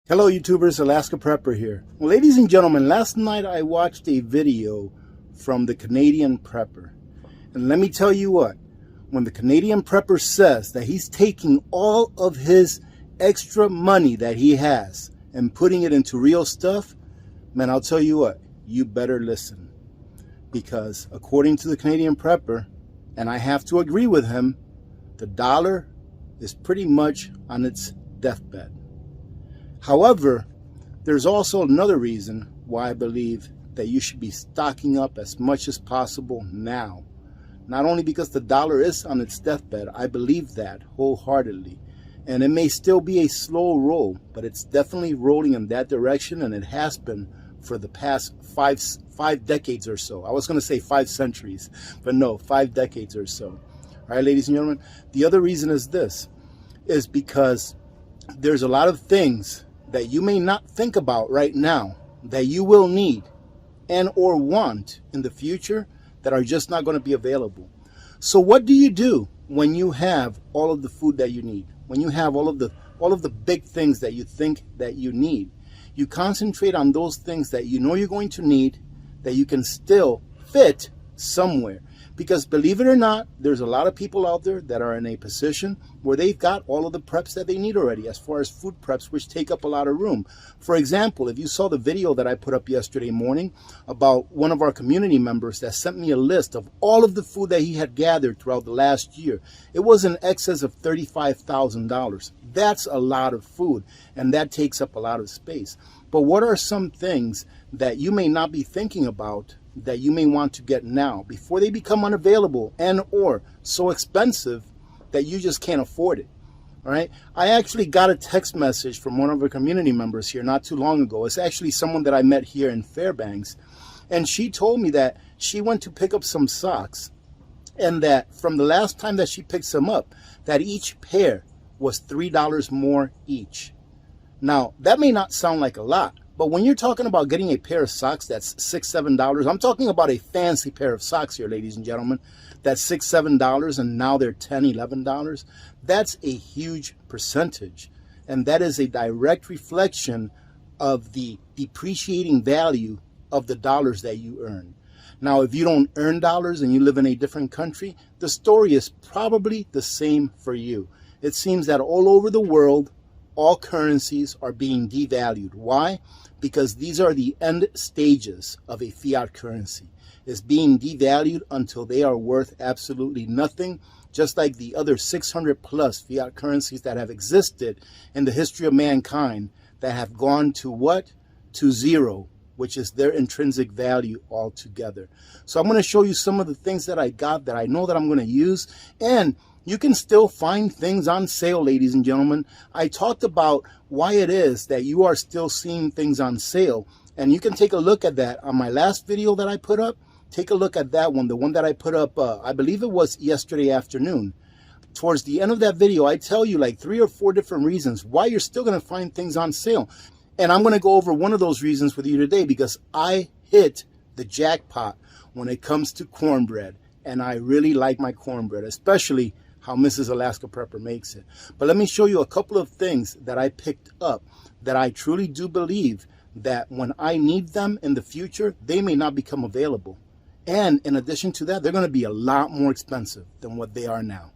Hello YouTubers, Alaska Prepper here. Well, ladies and gentlemen, last night I watched a video from the Canadian Prepper. And let me tell you what, when the Canadian Prepper says that he's taking all of his extra money that he has and putting it into real stuff, man, I'll tell you what, you better listen. Because according to the Canadian Prepper, and I have to agree with him, the dollar is pretty much on its deathbed. However, there's also another reason why I believe that you should be stocking up as much as possible now. Not only because the dollar is on its deathbed, I believe that wholeheartedly. And it may still be a slow roll, but it's definitely rolling in that direction, and it has been for the past five decades or so. I was going to say 5 centuries, but no, 5 decades or so. All right, ladies and gentlemen, the other reason is this, is because there's a lot of things that you may not think about right now that you will need and or want in the future that are just not going to be available. So what do you do when you have all of the food that you need? When you have all of the big things that you think that you need? You concentrate on those things that you know you're going to need, that you can still fit somewhere. Because believe it or not, there's a lot of people out there that are in a position where they've got all of the preps that they need already as far as food preps, which take up a lot of room. For example, if you saw the video that I put up yesterday morning about one of our community members that sent me a list of all of the food that he had gathered throughout the last year, it was in excess of $35,000. That's a lot of food, and that takes up a lot of space. But what are some things that you may not be thinking about that you may want to get now before they become unavailable and or so expensive that you just can't afford it? All right. I actually got a text message from one of our community members here not too long ago. It's actually someone that I met here in Fairbanks. And she told me that she went to pick up some socks, and that from the last time that she picked some up, that each pair was $3 more each. Now, that may not sound like a lot, but when you're talking about getting a pair of socks that's $6, $7, I'm talking about a fancy pair of socks here, ladies and gentlemen, that's $6, $7, and now they're $10, $11. That's a huge percentage. And that is a direct reflection of the depreciating value of the dollars that you earn. Now, if you don't earn dollars and you live in a different country, the story is probably the same for you. It seems that all over the world, all currencies are being devalued. Why? Because these are the end stages of a fiat currency. It's being devalued until they are worth absolutely nothing, just like the other 600 plus fiat currencies that have existed in the history of mankind that have gone to what? To zero, which is their intrinsic value altogether. So I'm going to show you some of the things that I got that I know that I'm going to use, and you can still find things on sale, ladies and gentlemen. I talked about why it is that you are still seeing things on sale. And you can take a look at that on my last video that I put up. Take a look at that one, the one that I put up, I believe it was yesterday afternoon. Towards the end of that video, I tell you like 3 or 4 different reasons why you're still going to find things on sale. And I'm going to go over one of those reasons with you today because I hit the jackpot when it comes to cornbread. And I really like my cornbread, especially how Mrs. Alaska Prepper makes it. But let me show you a couple of things that I picked up that I truly do believe that when I need them in the future, they may not become available. And in addition to that, they're going to be a lot more expensive than what they are now.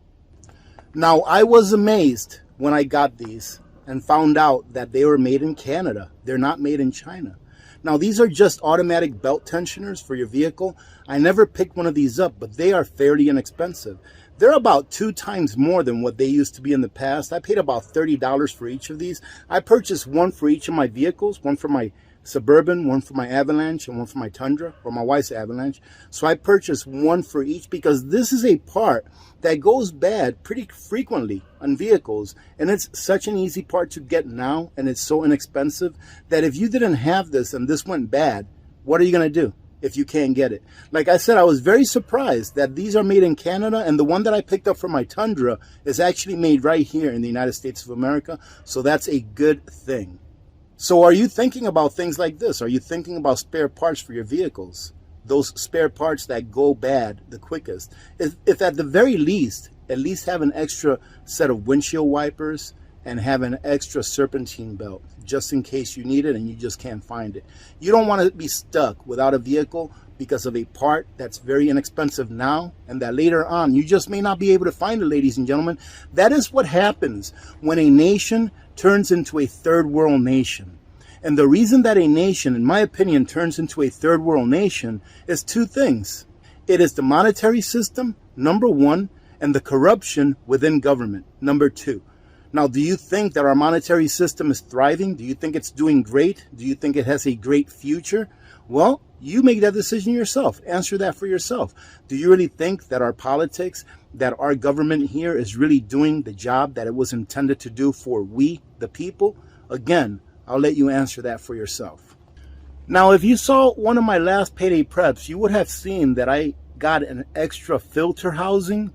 Now, I was amazed when I got these and found out that they were made in Canada. They're not made in China. Now, these are just automatic belt tensioners for your vehicle. I never picked one of these up, but they are fairly inexpensive. They're about 2 times more than what they used to be in the past. I paid about $30 for each of these. I purchased one for each of my vehicles, one for my Suburban, one for my Avalanche, and one for my Tundra, or my wife's Avalanche. So I purchased one for each because this is a part that goes bad pretty frequently on vehicles. And it's such an easy part to get now, and it's so inexpensive that if you didn't have this and this went bad, what are you going to do if you can't get it? Like I said, I was very surprised that these are made in Canada, and the one that I picked up for my Tundra is actually made right here in the United States of America. So that's a good thing. So are you thinking about things like this? Are you thinking about spare parts for your vehicles? Those spare parts that go bad the quickest. If at the very least, at least have an extra set of windshield wipers and have an extra serpentine belt just in case you need it and you just can't find it. You don't want to be stuck without a vehicle because of a part that's very inexpensive now and that later on you just may not be able to find it, ladies and gentlemen. That is what happens when a nation turns into a third world nation. And the reason that a nation, in my opinion, turns into a third world nation is two things. It is the monetary system, number one, and the corruption within government, number two. Now, do you think that our monetary system is thriving? Do you think it's doing great? Do you think it has a great future? Well, you make that decision yourself. Answer that for yourself. Do you really think that our politics, that our government here is really doing the job that it was intended to do for we, the people? Again, I'll let you answer that for yourself. Now, if you saw one of my last payday preps, you would have seen that I got an extra filter housing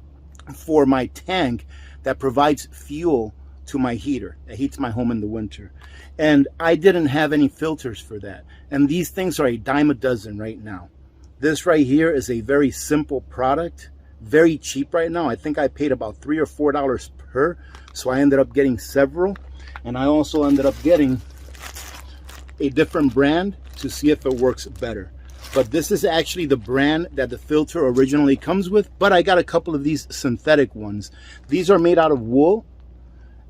for my tank that provides fuel to my heater that heats my home in the winter. And I didn't have any filters for that. And these things are a dime a dozen right now. This right here is a very simple product, very cheap right now. I think I paid about $3 or $4 per, so I ended up getting several. And I also ended up getting a different brand to see if it works better. But this is actually the brand that the filter originally comes with, but I got a couple of these synthetic ones. These are made out of wool,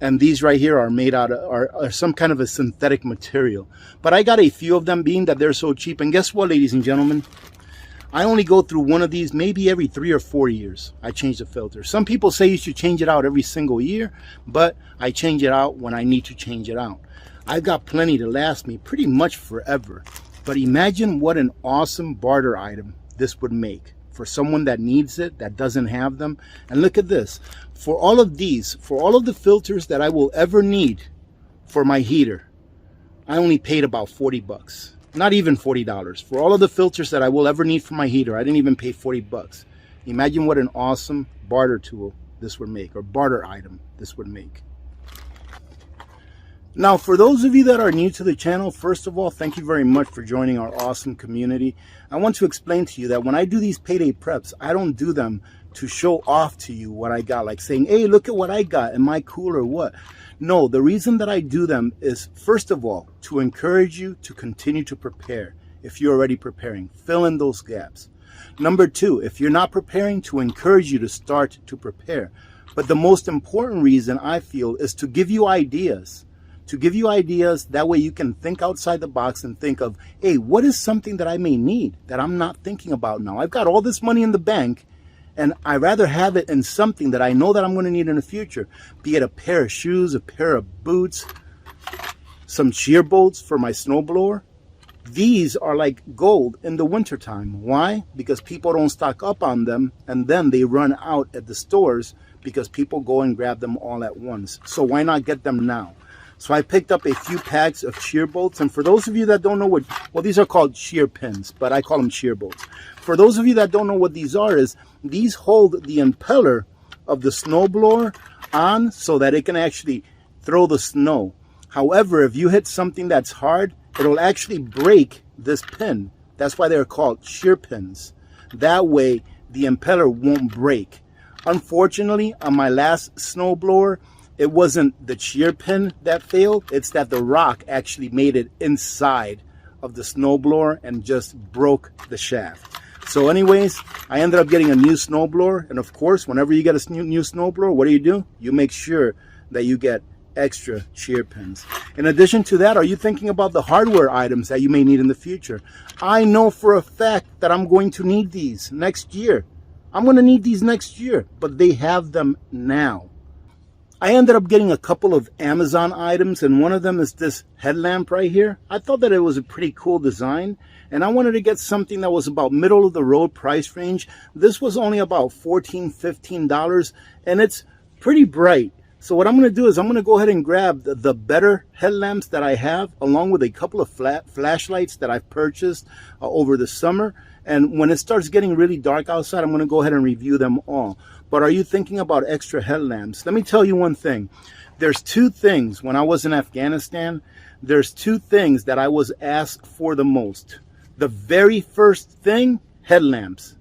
and these right here are made out of are some kind of a synthetic material. But I got a few of them being that they're so cheap. And guess what, ladies and gentlemen? I only go through one of these maybe every 3 or 4 years. I change the filter. Some people say you should change it out every single year, but I change it out when I need to change it out. I've got plenty to last me pretty much forever. But imagine what an awesome barter item this would make for someone that needs it, that doesn't have them. And look at this. For all of these, for all of the filters that I will ever need for my heater, I only paid about 40 bucks. Not even $40. For all of the filters that I will ever need for my heater, I didn't even pay 40 bucks. Imagine what an awesome barter tool this would make, or barter item this would make. Now, for those of you that are new to the channel, first of all, thank you very much for joining our awesome community. I want to explain to you that when I do these payday preps, I don't do them to show off to you what I got, like saying, hey, look at what I got. Am I cool or what? No, the reason that I do them is, first of all, to encourage you to continue to prepare. If you're already preparing, fill in those gaps. Number two, if you're not preparing, to encourage you to start to prepare. But the most important reason I feel is to give you ideas. To give you ideas, that way you can think outside the box and think of, hey, what is something that I may need that I'm not thinking about now? I've got all this money in the bank, and I'd rather have it in something that I know that I'm going to need in the future. Be it a pair of shoes, a pair of boots, some shear bolts for my snowblower. These are like gold in the wintertime. Why? Because people don't stock up on them, and then they run out at the stores because people go and grab them all at once. So why not get them now? So I picked up a few packs of shear bolts. And for those of you that don't know what, well, these are called shear pins, but I call them shear bolts. For those of you that don't know what these are, is these hold the impeller of the snowblower on so that it can actually throw the snow. However, if you hit something that's hard, it'll actually break this pin. That's why they're called shear pins. That way, the impeller won't break. Unfortunately, on my last snowblower, it wasn't the shear pin that failed. It's that the rock actually made it inside of the snowblower and just broke the shaft. So anyways, I ended up getting a new snowblower. And of course, whenever you get a new snowblower, what do? You make sure that you get extra shear pins. In addition to that, are you thinking about the hardware items that you may need in the future? I know for a fact that I'm going to need these next year. I'm going to need these next year, but they have them now. I ended up getting a couple of Amazon items, and one of them is this headlamp right here. I thought that it was a pretty cool design, and I wanted to get something that was about middle of the road price range. This was only about $14, $15, and it's pretty bright. So what I'm going to do is I'm going to go ahead and grab the better headlamps that I have, along with a couple of flashlights that I've purchased over the summer. And when it starts getting really dark outside, I'm going to go ahead and review them all. But are you thinking about extra headlamps? Let me tell you one thing. There's two things when I was in Afghanistan. There's two things that I was asked for the most. The very first thing, headlamps.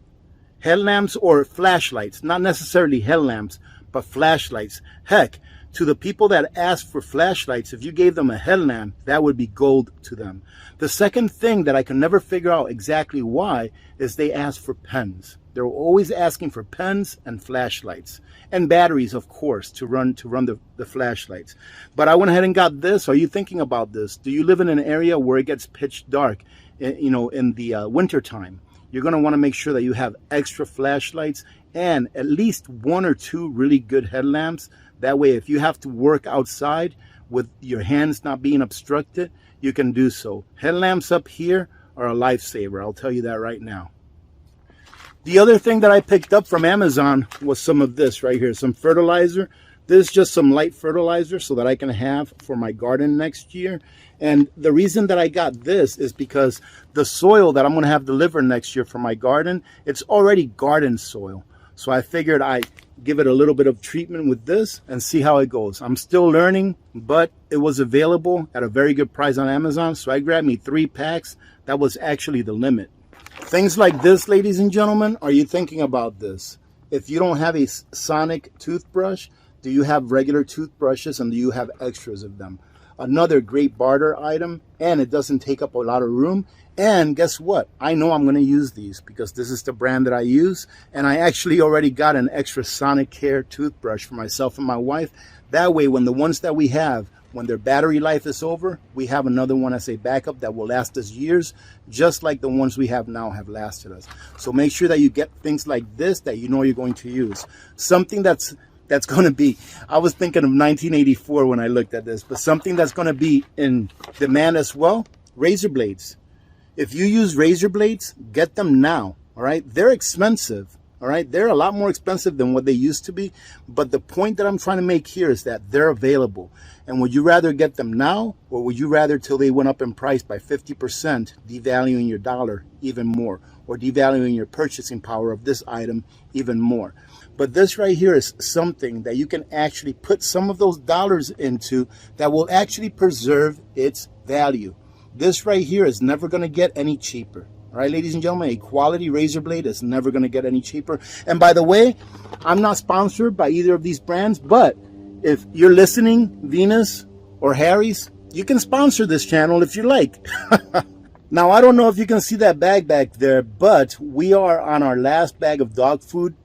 Headlamps or flashlights, not necessarily headlamps, but flashlights. Heck, To the people that ask for flashlights, if you gave them a headlamp, that would be gold to them. The second thing that I can never figure out exactly why is they ask for pens. They're always asking for pens and flashlights and batteries, of course, to run the flashlights. But I went ahead and got this. Are you thinking about this? Do you live in an area where it gets pitch dark, in the winter time? You're going to want to make sure that you have extra flashlights and at least 1 or 2 really good headlamps. That way, if you have to work outside with your hands not being obstructed, you can do so. Headlamps up here are a lifesaver. I'll tell you that right now. The other thing that I picked up from Amazon was some of this right here, some fertilizer. This is just some light fertilizer so that I can have for my garden next year. And the reason that I got this is because the soil that I'm going to have delivered next year for my garden, it's already garden soil. So I figured I'd give it a little bit of treatment with this and see how it goes. I'm still learning, but it was available at a very good price on Amazon. So I grabbed me 3 packs. That was actually the limit. Things like this, ladies and gentlemen, are you thinking about this? If you don't have a sonic toothbrush, do you have regular toothbrushes and do you have extras of them? Another great barter item, and it doesn't take up a lot of room. And guess what? I know I'm going to use these because this is the brand that I use. And I actually already got an extra Sonic Care toothbrush for myself and my wife. That way, when the ones that we have, when their battery life is over, we have another one as a backup that will last us years, just like the ones we have now have lasted us. So make sure that you get things like this that you know you're going to use. Something that's going to be, I was thinking of 1984 when I looked at this, but something that's going to be in demand as well, razor blades. If you use razor blades, get them now, all right? They're expensive, all right? They're a lot more expensive than what they used to be, but the point that I'm trying to make here is that they're available. And would you rather get them now, or would you rather till they went up in price by 50%, devaluing your dollar even more, or devaluing your purchasing power of this item even more? But this right here is something that you can actually put some of those dollars into that will actually preserve its value. This right here is never going to get any cheaper. All right, ladies and gentlemen, a quality razor blade is never going to get any cheaper. And by the way, I'm not sponsored by either of these brands, but if you're listening, Venus or Harry's, you can sponsor this channel if you like. Now, I don't know if you can see that bag back there, but we are on our last bag of dog food.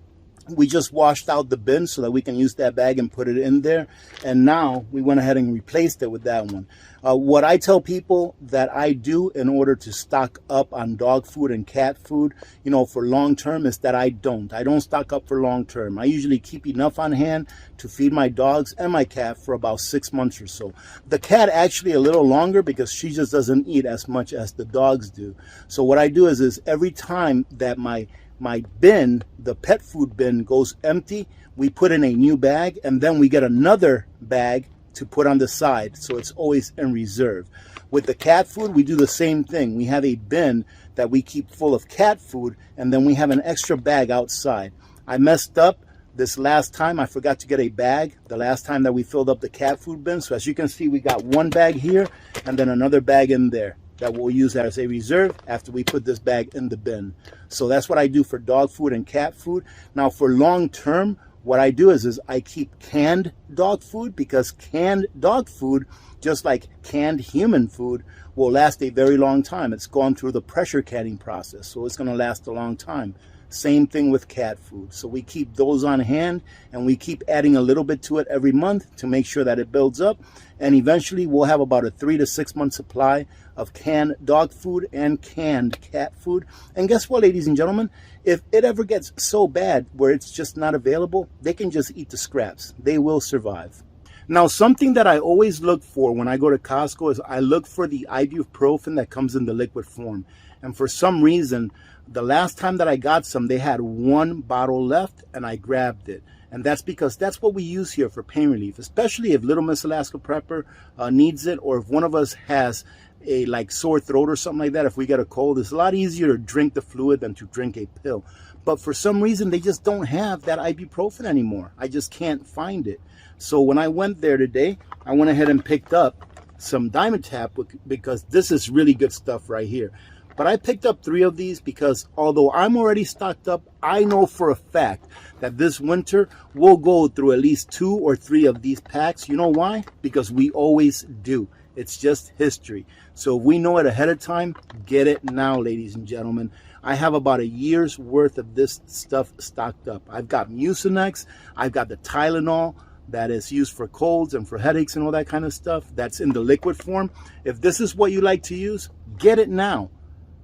We just washed out the bin so that we can use that bag and put it in there. And now we went ahead and replaced it with that one. What I tell people that I do in order to stock up on dog food and cat food, for long term, is that I don't stock up for long term. I usually keep enough on hand to feed my dogs and my cat for about 6 months or so. The cat actually a little longer because she just doesn't eat as much as the dogs do. So what I do is every time that my bin, the pet food bin, goes empty, we put in a new bag, and then we get another bag to put on the side, so it's always in reserve. With the cat food, we do the same thing. We have a bin that we keep full of cat food, and then we have an extra bag outside. I messed up this last time. I forgot to get a bag the last time that we filled up the cat food bin. So as you can see, we got one bag here and then another bag in there that we'll use as a reserve after we put this bag in the bin. So that's what I do for dog food and cat food. Now for long term, what I do is I keep canned dog food, because canned dog food, just like canned human food, will last a very long time. It's gone through the pressure canning process, so it's going to last a long time. Same thing with cat food. So we keep those on hand, and we keep adding a little bit to it every month to make sure that it builds up. And eventually we'll have about a 3 to 6 month supply of canned dog food and canned cat food. And guess what, ladies and gentlemen? If it ever gets so bad where it's just not available, they can just eat the scraps. They will survive. Now, something that I always look for when I go to Costco is I look for the ibuprofen that comes in the liquid form. And for some reason, the last time that I got some, they had one bottle left, and I grabbed it. And that's because that's what we use here for pain relief, especially if Little Miss Alaska Prepper needs it, or if one of us has a sore throat or something like that. If we get a cold, it's a lot easier to drink the fluid than to drink a pill. But for some reason, they just don't have that ibuprofen anymore. I just can't find it. So when I went there today, I went ahead and picked up some Dimetapp, because this is really good stuff right here. But I picked up 3 of these because although I'm already stocked up, I know for a fact that this winter we'll go through at least 2 or 3 of these packs. You know why? Because we always do. It's just history. So if we know it ahead of time, get it now, ladies and gentlemen. I have about a year's worth of this stuff stocked up. I've got Mucinex, I've got the Tylenol that is used for colds and for headaches and all that kind of stuff. That's in the liquid form. If this is what you like to use, get it now.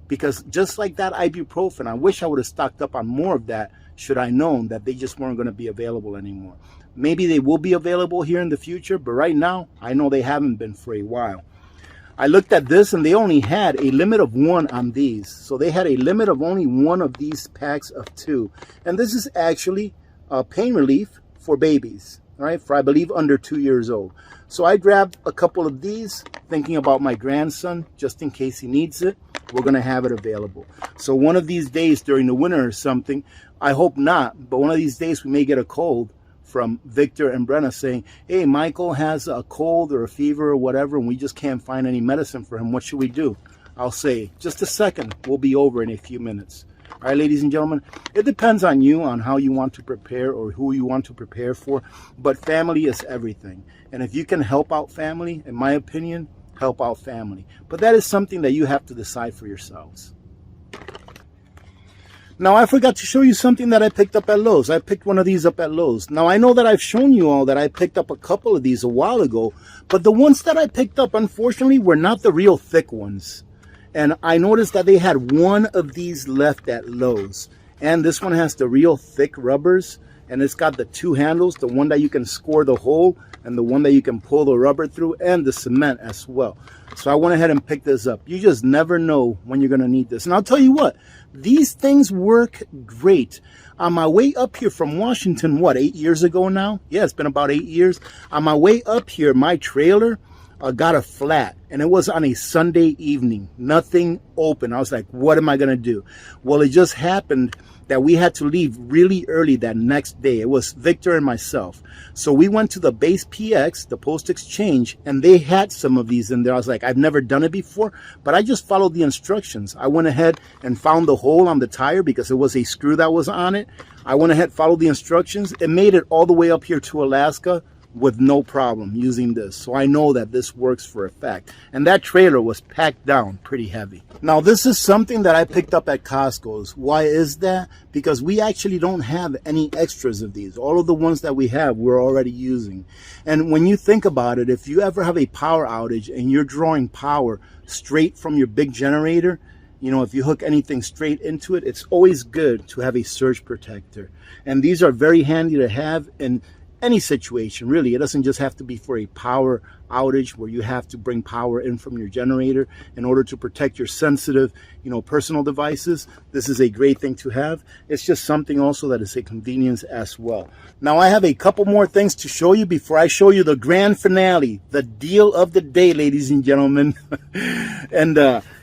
Because just like that ibuprofen, I wish I would have stocked up on more of that should I known that they just weren't going to be available anymore. Maybe they will be available here in the future, but right now, I know they haven't been for a while. I looked at this and they only had a limit of 1 on these. So they had a limit of only 1 of these packs of 2. And this is actually pain relief for babies, right? For I believe under 2 years old. So I grabbed a couple of these thinking about my grandson just in case he needs it. We're going to have it available. So one of these days during the winter or something, I hope not, but one of these days we may get a cold from Victor and Brenna saying, hey, Michael has a cold or a fever or whatever, and we just can't find any medicine for him. What should we do? I'll say, just a second, we'll be over in a few minutes. All right, ladies and gentlemen, it depends on you, on how you want to prepare or who you want to prepare for, but family is everything. And if you can help out family, in my opinion, help out family. But that is something that you have to decide for yourselves. Now, I forgot to show you something that I picked up at Lowe's. I picked one of these up at Lowe's. Now, I know that I've shown you all that I picked up a couple of these a while ago, but the ones that I picked up, unfortunately, were not the real thick ones. And I noticed that they had 1 of these left at Lowe's. And this one has the real thick rubbers, and it's got the 2 handles, the one that you can score the hole and the one that you can pull the rubber through, and the cement as well. So I went ahead and picked this up. You just never know when you're going to need this. And I'll tell you what, these things work great. On my way up here from Washington, what, 8 years ago now? Yeah, it's been about 8 years. On my way up here, my trailer got a flat, and it was on a Sunday evening, nothing open. I was like, what am I going to do? Well, it just happened that we had to leave really early that next day. It was Victor and myself. So we went to the base PX, the post exchange, and they had some of these in there. I was like, I've never done it before, but I just followed the instructions. I went ahead and found the hole on the tire because it was a screw that was on it. I went ahead, followed the instructions. It made it all the way up here to Alaska with no problem using this. So I know that this works for a fact. And that trailer was packed down pretty heavy. Now, this is something that I picked up at Costco's. Why is that? Because we actually don't have any extras of these. All of the ones that we have, we're already using. And when you think about it, if you ever have a power outage and you're drawing power straight from your big generator, you know, if you hook anything straight into it, it's always good to have a surge protector. And these are very handy to have in any situation, really. It doesn't just have to be for a power outage where you have to bring power in from your generator in order to protect your sensitive, you know, personal devices. This is a great thing to have. It's just something also that is a convenience as well. Now, I have a couple more things to show you before I show you the grand finale, the deal of the day, ladies and gentlemen. And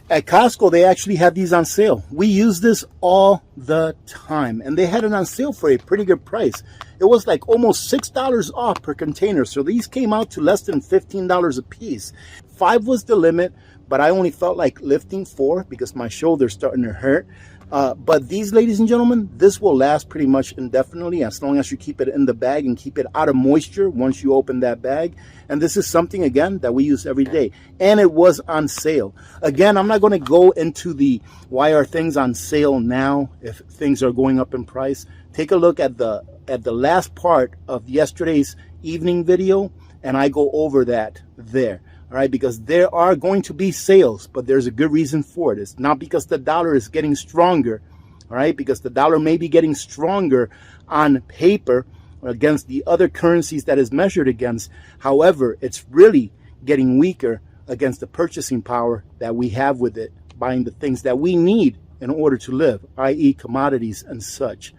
at Costco, they actually had these on sale. We use this all the time, and they had it on sale for a pretty good price. It was like almost $6 off per container, so these came out to less than $15 a piece. 5 was the limit, but I only felt like lifting 4 because my shoulder's starting to hurt. But these, ladies and gentlemen, this will last pretty much indefinitely as long as you keep it in the bag and keep it out of moisture once you open that bag. And this is something, again, that we use every day. And it was on sale. Again, I'm not going to go into the why are things on sale now if things are going up in price. Take a look at the last part of yesterday's evening video, and I go over that there. All right, because there are going to be sales, but there's a good reason for it. It's not because the dollar is getting stronger, all right, because the dollar may be getting stronger on paper against the other currencies that is measured against. However, it's really getting weaker against the purchasing power that we have with it, buying the things that we need in order to live, i.e. commodities and such.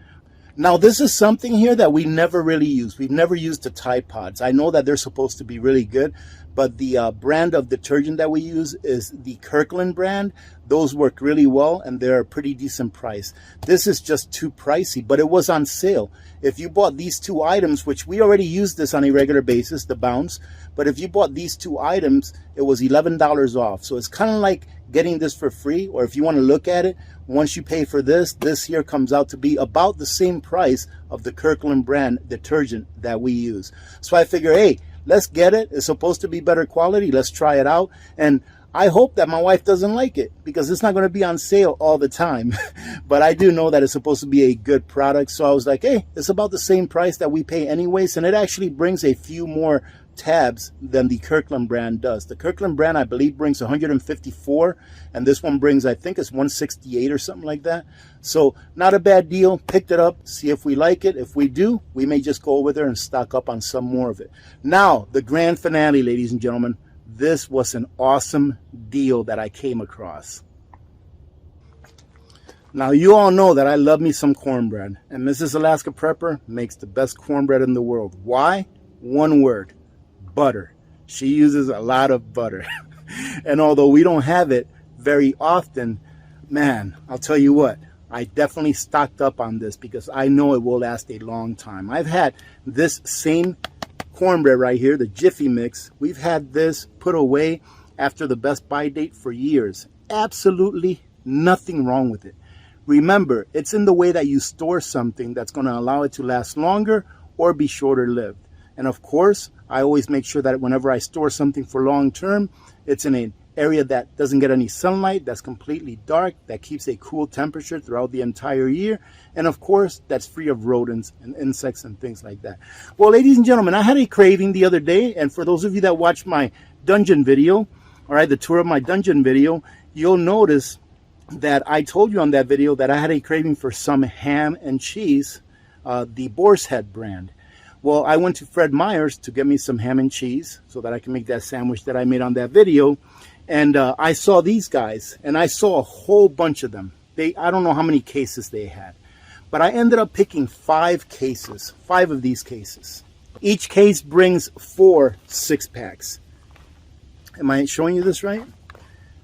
Now, this is something here that we never really use. We've never used the Tide Pods. I know that they're supposed to be really good, but the brand of detergent that we use is the Kirkland brand. Those work really well, and they're a pretty decent price. This is just too pricey, but it was on sale. If you bought these two items, which we already use this on a regular basis, the Bounce, but if you bought these two items, it was $11 off. So it's kind of like getting this for free, or if you want to look at it, once you pay for this, this here comes out to be about the same price of the Kirkland brand detergent that we use. So I figure, hey, let's get it. It's supposed to be better quality. Let's try it out. And I hope that my wife doesn't like it, because it's not going to be on sale all the time. But I do know that it's supposed to be a good product. So I was like, hey, it's about the same price that we pay anyways. And it actually brings a few more tabs than the Kirkland brand does. The Kirkland brand, I believe, brings 154, and this one brings, I think it's 168 or something like that. So not a bad deal. Picked it up, see if we like it. If we do, we may just go over there and stock up on some more of it. Now, the grand finale, ladies and gentlemen. This was an awesome deal that I came across. Now, you all know that I love me some cornbread, and Mrs. Alaska Prepper makes the best cornbread in the world. Why? One word: butter. She uses a lot of butter. And although we don't have it very often, man, I'll tell you what, I definitely stocked up on this because I know it will last a long time. I've had this same cornbread right here, the Jiffy Mix. We've had this put away after the best by date for years. Absolutely nothing wrong with it. Remember, it's in the way that you store something that's going to allow it to last longer or be shorter lived. And of course, I always make sure that whenever I store something for long term, it's in an area that doesn't get any sunlight, that's completely dark, that keeps a cool temperature throughout the entire year, and of course, that's free of rodents and insects and things like that. Well, ladies and gentlemen, I had a craving the other day, and for those of you that watched my dungeon video, all right, the tour of my dungeon video, you'll notice that I told you on that video that I had a craving for some ham and cheese, the Boar's Head brand. Well, I went to Fred Meyer's to get me some ham and cheese so that I can make that sandwich that I made on that video. And I saw these guys, and I saw a whole bunch of them. I don't know how many cases they had, but I ended up picking 5 of these cases. Each case brings 4 6-packs. Am I showing you this right?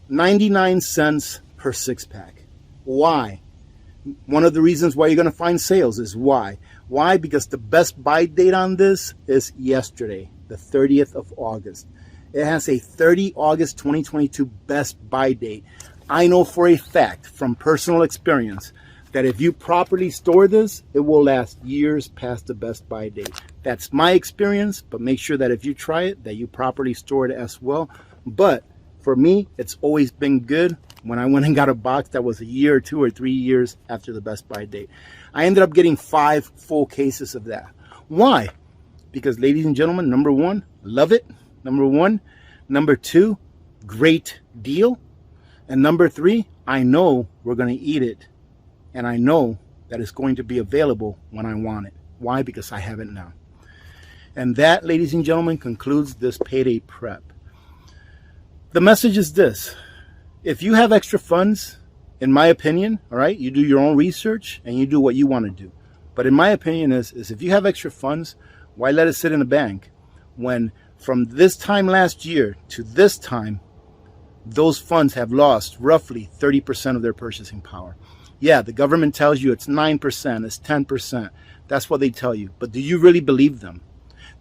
99 cents per 6-pack. Why? One of the reasons why you're going to find sales is why. Why? Because the best buy date on this is yesterday, the 30th of August. It has a 30 August 2022 best buy date. I know for a fact from personal experience that if you properly store this, it will last years past the best buy date. That's my experience, but make sure that if you try it, that you properly store it as well. But for me, it's always been good when I went and got a box that was a year or 2 or 3 years after the best buy date. I ended up getting 5 full cases of that. Why? Because, ladies and gentlemen, number 1, love it. Number 1. Number 2, great deal. And number 3, I know we're going to eat it. And I know that it's going to be available when I want it. Why? Because I have it now. And that, ladies and gentlemen, concludes this payday prep. The message is this. If you have extra funds, in my opinion, all right, you do your own research and you do what you want to do. But in my opinion is if you have extra funds, why let it sit in a bank when from this time last year to this time, those funds have lost roughly 30% of their purchasing power. Yeah, the government tells you it's 9%, it's 10%. That's what they tell you. But do you really believe them?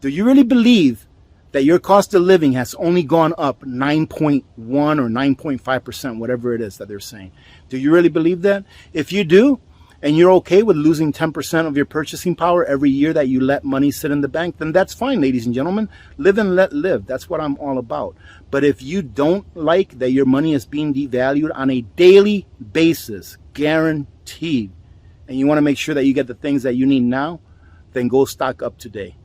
Do you really believe that your cost of living has only gone up 9.1 or 9.5%, whatever it is that they're saying? Do you really believe that? If you do, and you're okay with losing 10% of your purchasing power every year that you let money sit in the bank, then that's fine, ladies and gentlemen. Live and let live. That's what I'm all about. But if you don't like that your money is being devalued on a daily basis, guaranteed, and you want to make sure that you get the things that you need now, then go stock up today.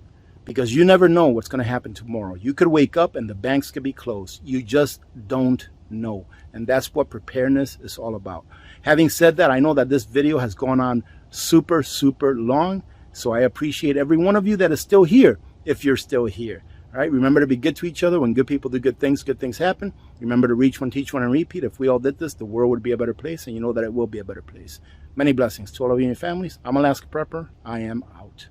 Because you never know what's going to happen tomorrow. You could wake up and the banks could be closed. You just don't know. And that's what preparedness is all about. Having said that, I know that this video has gone on super, super long. So I appreciate every one of you that is still here, if you're still here. All right, remember to be good to each other. When good people do good things happen. Remember to reach one, teach one, and repeat. If we all did this, the world would be a better place. And you know that it will be a better place. Many blessings to all of you and your families. I'm Alaska Prepper. I am out.